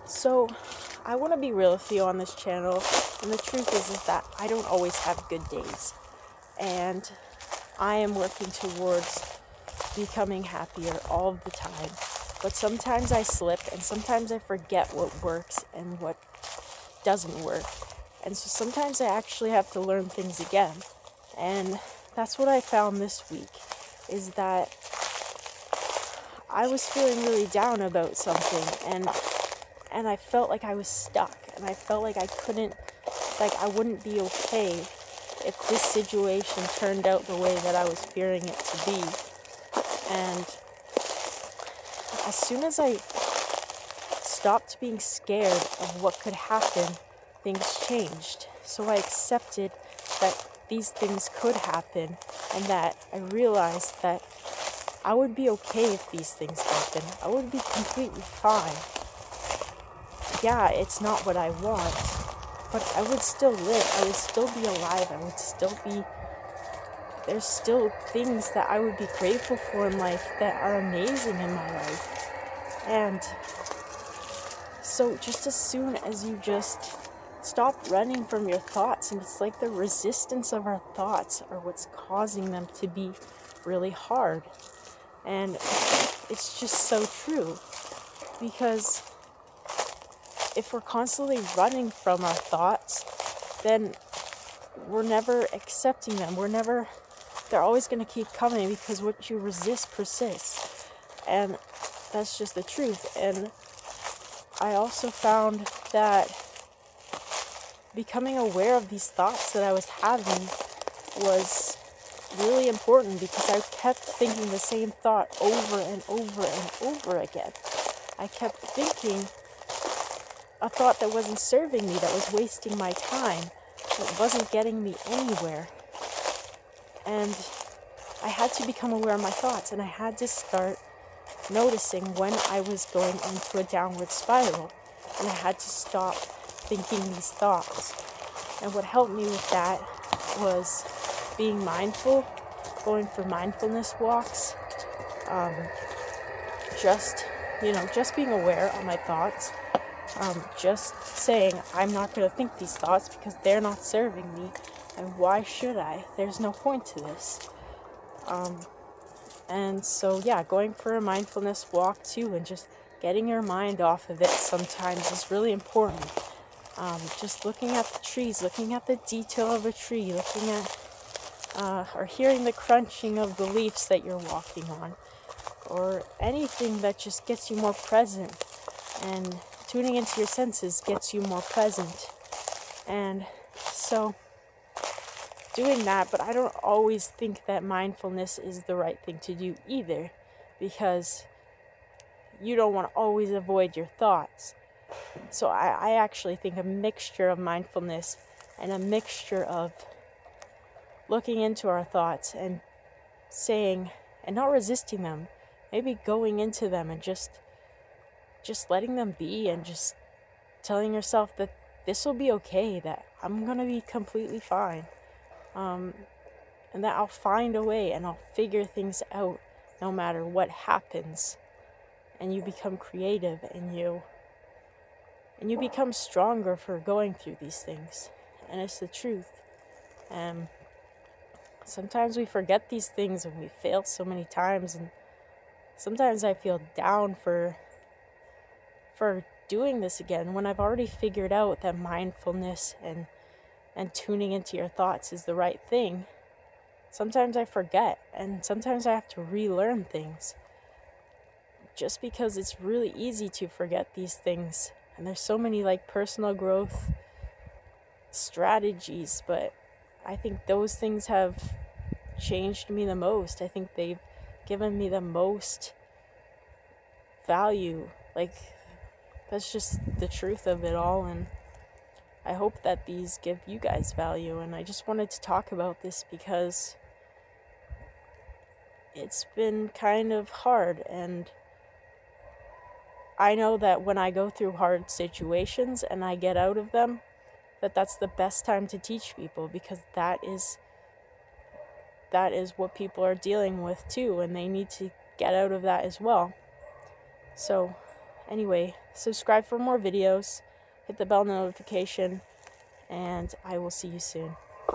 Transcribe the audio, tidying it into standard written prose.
So, I want to be real with you on this channel, and the truth is that I don't always have good days, and I am working towards becoming happier all the time. But sometimes I slip, and sometimes I forget what works and what doesn't work, and so sometimes I actually have to learn things again. And that's what I found this week, is that I was feeling really down about something, and I felt like I was stuck, and I felt like I wouldn't be okay if this situation turned out the way that I was fearing it to be. And as soon as I stopped being scared of what could happen, things changed. So I accepted that these things could happen, and that I realized that I would be okay if these things happen. I would be completely fine. Yeah, it's not what I want, but I would still live. I would still be alive. There's still things that I would be grateful for in life that are amazing in my life. And so just as soon as you just stop running from your thoughts, and it's like the resistance of our thoughts are what's causing them to be really hard. And it's just so true, because if we're constantly running from our thoughts, then we're never accepting them. They're always going to keep coming, because what you resist persists. And that's just the truth. And I also found that becoming aware of these thoughts that I was having was really important, because I kept thinking the same thought over and over and over again. I kept thinking a thought that wasn't serving me, that was wasting my time, that wasn't getting me anywhere. And I had to become aware of my thoughts, and I had to start noticing when I was going into a downward spiral, and I had to stop thinking these thoughts. And what helped me with that was being mindful, going for mindfulness walks, just being aware of my thoughts, just saying, I'm not going to think these thoughts because they're not serving me, and why should I? There's no point to this. And so, going for a mindfulness walk too, and just getting your mind off of it sometimes is really important. Just looking at the trees, looking at the detail of a tree, looking at or hearing the crunching of the leaves that you're walking on, or anything that just gets you more present, and tuning into your senses gets you more present. And so doing that, but I don't always think that mindfulness is the right thing to do either, because you don't want to always avoid your thoughts. So I actually think a mixture of mindfulness and a mixture of looking into our thoughts and saying, and not resisting them, maybe going into them and just letting them be, and just telling yourself that this will be okay, that I'm going to be completely fine, and that I'll find a way, and I'll figure things out no matter what happens. And you become creative, and you become stronger for going through these things. And it's the truth. And sometimes we forget these things, and we fail so many times, and sometimes I feel down for doing this again, when I've already figured out that mindfulness and tuning into your thoughts is the right thing. Sometimes I forget, and sometimes I have to relearn things, just because it's really easy to forget these things. And there's so many personal growth strategies, but I think those things have changed me the most. I think they've given me the most value. That's just the truth of it all, and I hope that these give you guys value. And I just wanted to talk about this because it's been kind of hard, and I know that when I go through hard situations and I get out of them, that's the best time to teach people, because that is what people are dealing with too, and they need to get out of that as well. So Anyway, subscribe for more videos, hit the bell notification, and I will see you soon.